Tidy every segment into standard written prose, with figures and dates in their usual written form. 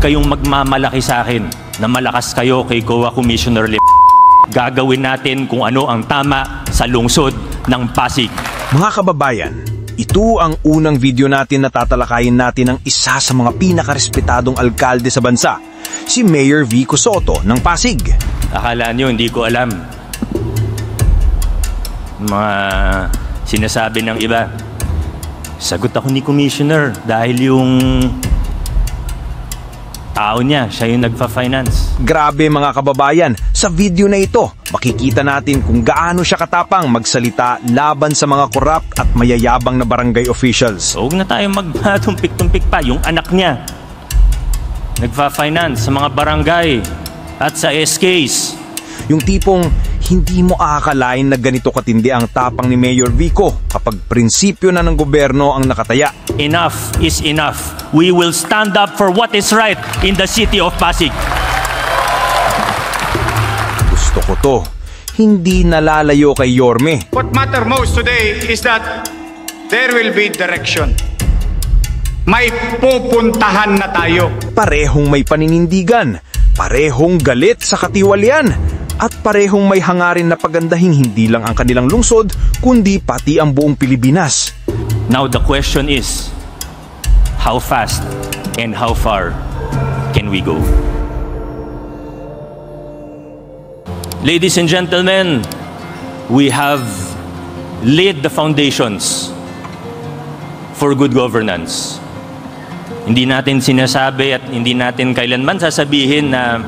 kayong magmamalaki sa akin na malakas kayo kay COA Commissioner Lim. Gagawin natin kung ano ang tama sa lungsod ng Pasig. Mga kababayan, ito ang unang video natin na tatalakayin natin ng isa sa mga pinakarespetadong alkalde sa bansa, si Mayor Vico Sotto ng Pasig. Akala nyo hindi ko alam mga sinasabi ng iba. Sagot ako ni Commissioner dahil yung tao niya, siya yung nagpa-finance. Grabe mga kababayan, sa video na ito, makikita natin kung gaano siya katapang magsalita laban sa mga korap at mayayabang na barangay officials. Huwag na tayo magtumpik-tumpik pa. Yung anak niya, nagpa-finance sa mga barangay at sa SKs. Yung tipong hindi mo aakalain na ganito katindi ang tapang ni Mayor Vico kapag prinsipyo na ng gobyerno ang nakataya. Enough is enough. We will stand up for what is right in the city of Pasig. Gusto ko to. Hindi nalalayo kay Yorme. What matter most today is that there will be direction. May pupuntahan na tayo. Parehong may paninindigan, parehong galit sa katiwalian, at parehong may hangarin na pagandahin hindi lang ang kanilang lungsod, kundi pati ang buong Pilipinas. Now the question is, how fast and how far can we go? Ladies and gentlemen, we have laid the foundations for good governance. Hindi natin sinasabi at hindi natin kailanman sasabihin na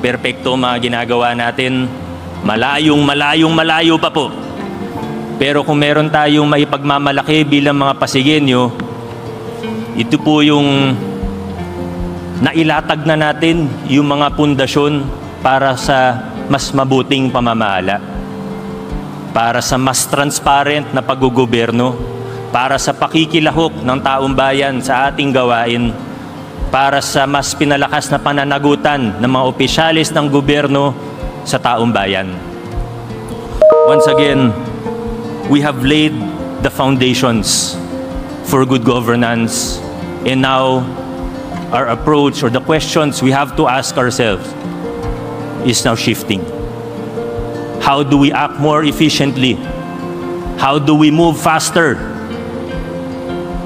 perpekto mga ginagawa natin. Malayo pa po. Pero kung meron tayong maipagmamalaki bilang mga Pasigueño, ito po yung nailatag na natin, yung mga pundasyon para sa mas mabuting pamamahala, para sa mas transparent na paggugobyerno, para sa pakikilahok ng taong bayan sa ating gawain, para sa mas pinalakas na pananagutan ng mga opisyalis ng gobyerno sa taong bayan. Once again, we have laid the foundations for good governance, and now our approach or the questions we have to ask ourselves is now shifting. How do we act more efficiently? How do we move faster?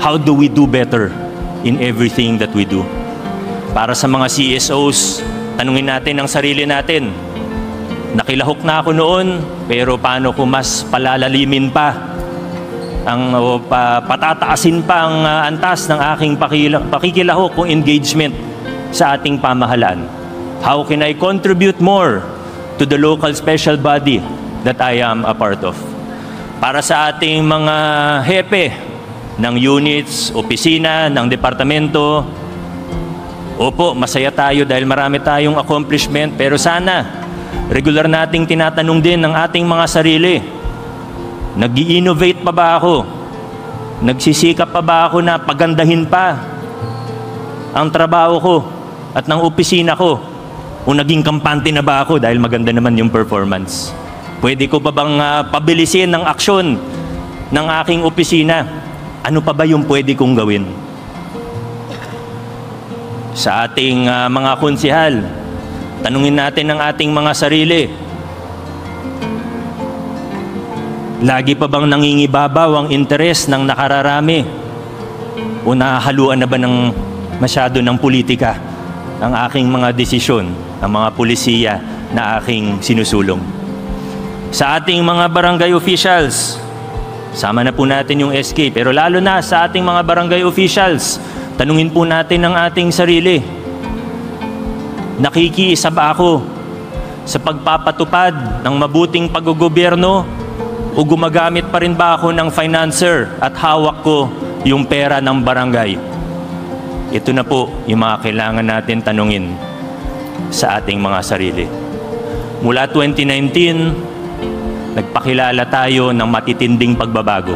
How do we do better in everything that we do? Para sa mga CSOs, tanungin natin ang sarili natin. Nakilahok na ako noon, pero paano ko mas palalalimin pa patataasin pa ang antas ng aking pakikilahok o engagement sa ating pamahalaan? How can I contribute more to the local special body that I am a part of? Para sa ating mga hepe ng units, opisina, ng departamento, opo, masaya tayo dahil marami tayong accomplishment, pero sana regular nating tinatanong din ng ating mga sarili, nag-i-innovate pa ba ako? Nagsisikap pa ba ako na pagandahin pa ang trabaho ko at ng opisina ko? O naging kampante na ba ako dahil maganda naman yung performance? Pwede ko pa bang pabilisin ang aksyon ng aking opisina? Ano pa ba yung pwede kong gawin? Sa ating mga konsehal, tanungin natin ang ating mga sarili. Lagi pa bang nangingibabaw ang interes ng nakararami? O nahahaluan na ba ng masyado ng politika ang aking mga desisyon, ang mga pulisiya na aking sinusulong? Sa ating mga barangay officials, sama na po natin yung SK, pero lalo na sa ating mga barangay officials, tanungin po natin ang ating sarili. Nakikiisa ba ako sa pagpapatupad ng mabuting paggogobyerno o gumagamit pa rin ba ako ng financer at hawak ko yung pera ng barangay? Ito na po yung mga kailangan natin tanungin sa ating mga sarili. Mula 2019, nagpakilala tayo ng matitinding pagbabago.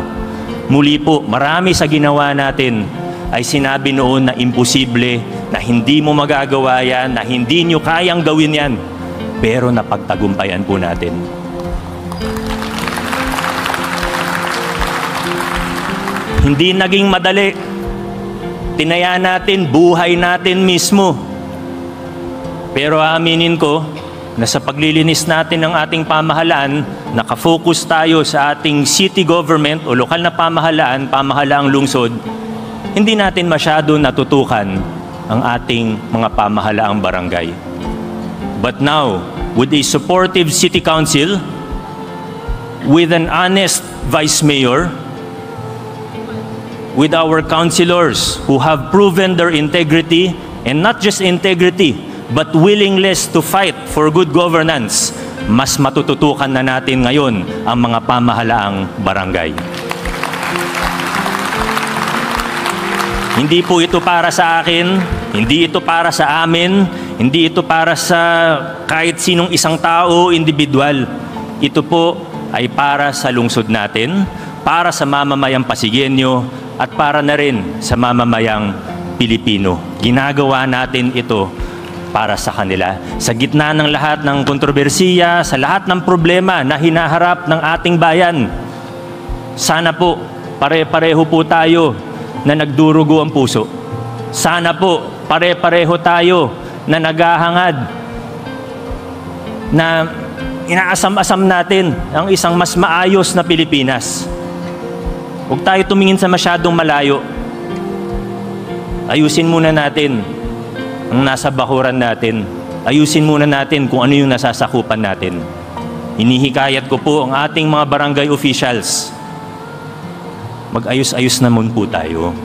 Muli po, marami sa ginawa natin ay sinabi noon na imposible, na hindi mo magagawa yan, na hindi nyo kayang gawin yan. Pero napagtagumpayan po natin. Hindi naging madali. Tinaya natin, buhay natin mismo Pero aaminin ko na sa paglilinis natin ng ating pamahalaan, nakafocus tayo sa ating city government o lokal na pamahalaan, pamahalaang lungsod, hindi natin masyado natutukan ang ating mga pamahalaang barangay. But now, with a supportive city council, with an honest vice mayor, with our councilors who have proven their integrity, and not just integrity, but willingness to fight for good governance, mas matututukan na natin ngayon ang mga pamahalaang barangay. Hindi po ito para sa akin, hindi ito para sa amin, hindi ito para sa kahit sinong isang tao, individual. Ito po ay para sa lungsod natin, para sa mamamayang Pasigueño, at para na rin sa mamamayang Pilipino. Ginagawa natin ito para sa kanila. Sa gitna ng lahat ng kontrobersiya, sa lahat ng problema na hinaharap ng ating bayan, sana po pare-pareho po tayo na nagdurugo ang puso. Sana po pare-pareho tayo na naghahangad, na inaasam-asam natin ang isang mas maayos na Pilipinas. Huwag tayo tumingin sa masyadong malayo. Ayusin muna natin ang nasa bakuran natin. Ayusin muna natin kung ano yung nasasakupan natin. Hinihikayat ko po ang ating mga barangay officials. Mag-ayos-ayos naman po tayo.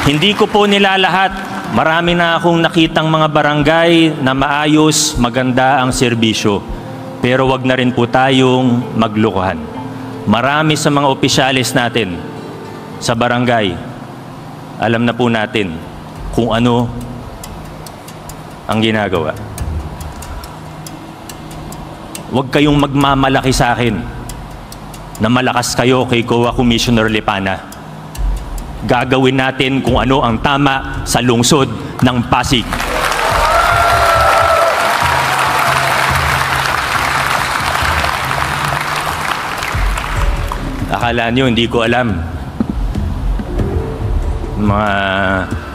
Hindi ko po nilalahat. Marami na akong nakitang mga barangay na maayos, maganda ang serbisyo. Pero wag na rin po tayong maglokohan. Marami sa mga opisyalis natin sa barangay, alam na po natin kung ano ang ginagawa. Huwag kayong magmamalaki sa akin na malakas kayo kay COA Commissioner Lipana. Gagawin natin kung ano ang tama sa lungsod ng Pasig. Akala nyo, hindi ko alam. Mga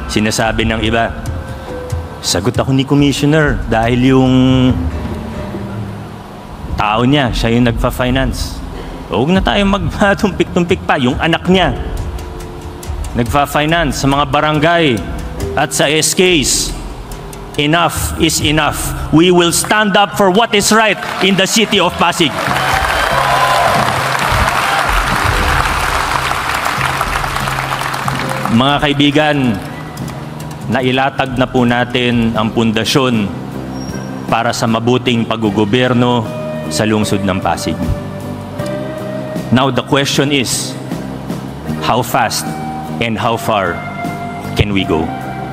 sinasabi ng iba. Sagot ako ni Commissioner dahil yung tao niya, siya yung nagpa-finance. Huwag na tayong magtumpik-tumpik pa. Yung anak niya, nagpa-finance sa mga barangay at sa SKs. Enough is enough. We will stand up for what is right in the city of Pasig. Mga kaibigan, nailatag na po natin ang pundasyon para sa mabuting paggugobyerno sa lungsod ng Pasig. Now the question is, how fast and how far can we go?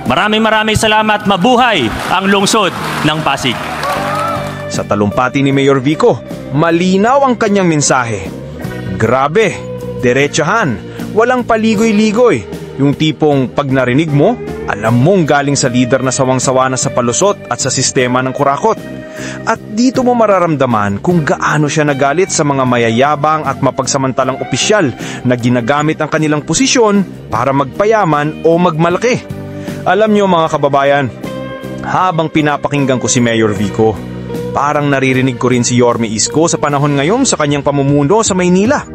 Maraming salamat. Mabuhay ang lungsod ng Pasig. Sa talumpati ni Mayor Vico, malinaw ang kanyang mensahe. Grabe, diretsahan, walang paligoy-ligoy. Yung tipong pag narinig mo, alam mong galing sa lider na sawang-sawa na sa palusot at sa sistema ng kurakot. At dito mo mararamdaman kung gaano siya nagalit sa mga mayayabang at mapagsamantalang opisyal na ginagamit ang kanilang posisyon para magpayaman o magmalaki. Alam nyo mga kababayan, habang pinapakinggan ko si Mayor Vico, parang naririnig ko rin si Yorme Isko sa panahon ngayon sa kanyang pamumuno sa Maynila.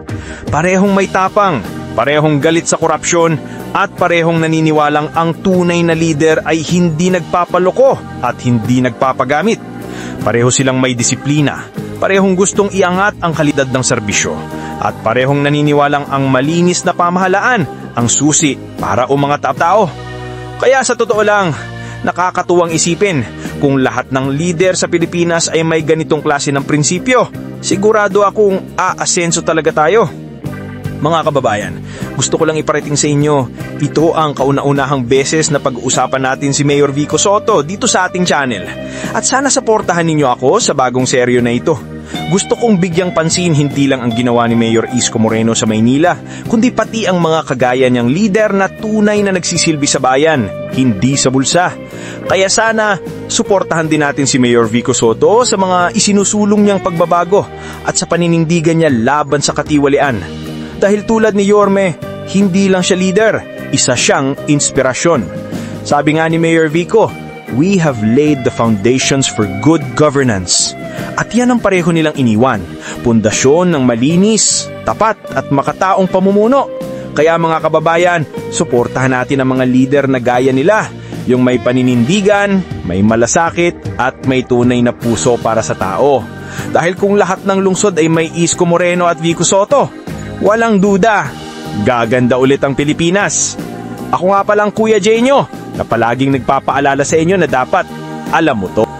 Parehong may tapang, parehong galit sa korupsyon, at parehong naniniwalang ang tunay na lider ay hindi nagpapaloko at hindi nagpapagamit. Pareho silang may disiplina, parehong gustong iangat ang kalidad ng serbisyo, at parehong naniniwalang ang malinis na pamahalaan ang susi para umangat ang tao. Kaya sa totoo lang, nakakatuwang isipin kung lahat ng lider sa Pilipinas ay may ganitong klase ng prinsipyo. Sigurado akong aasenso talaga tayo. Mga kababayan, gusto ko lang iparating sa inyo, ito ang kauna-unahang beses na pag-uusapan natin si Mayor Vico Sotto dito sa ating channel. At sana suportahan ninyo ako sa bagong seryo na ito. Gusto kong bigyang pansin hindi lang ang ginawa ni Mayor Isko Moreno sa Maynila, kundi pati ang mga kagaya niyang lider na tunay na nagsisilbi sa bayan, hindi sa bulsa. Kaya sana, suportahan din natin si Mayor Vico Sotto sa mga isinusulong niyang pagbabago at sa paninindigan niya laban sa katiwalian. Dahil tulad ni Yorme, hindi lang siya leader, isa siyang inspirasyon. Sabi nga ni Mayor Vico, we have laid the foundations for good governance. At yan ang pareho nilang iniwan, pundasyon ng malinis, tapat at makataong pamumuno. Kaya mga kababayan, suportahan natin ang mga leader na gaya nila, yung may paninindigan, may malasakit at may tunay na puso para sa tao. Dahil kung lahat ng lungsod ay may Isko Moreno at Vico Sotto, walang duda, gaganda ulit ang Pilipinas. Ako nga palang Kuya Jenyo, na palaging nagpapaalala sa inyo na dapat alam mo to.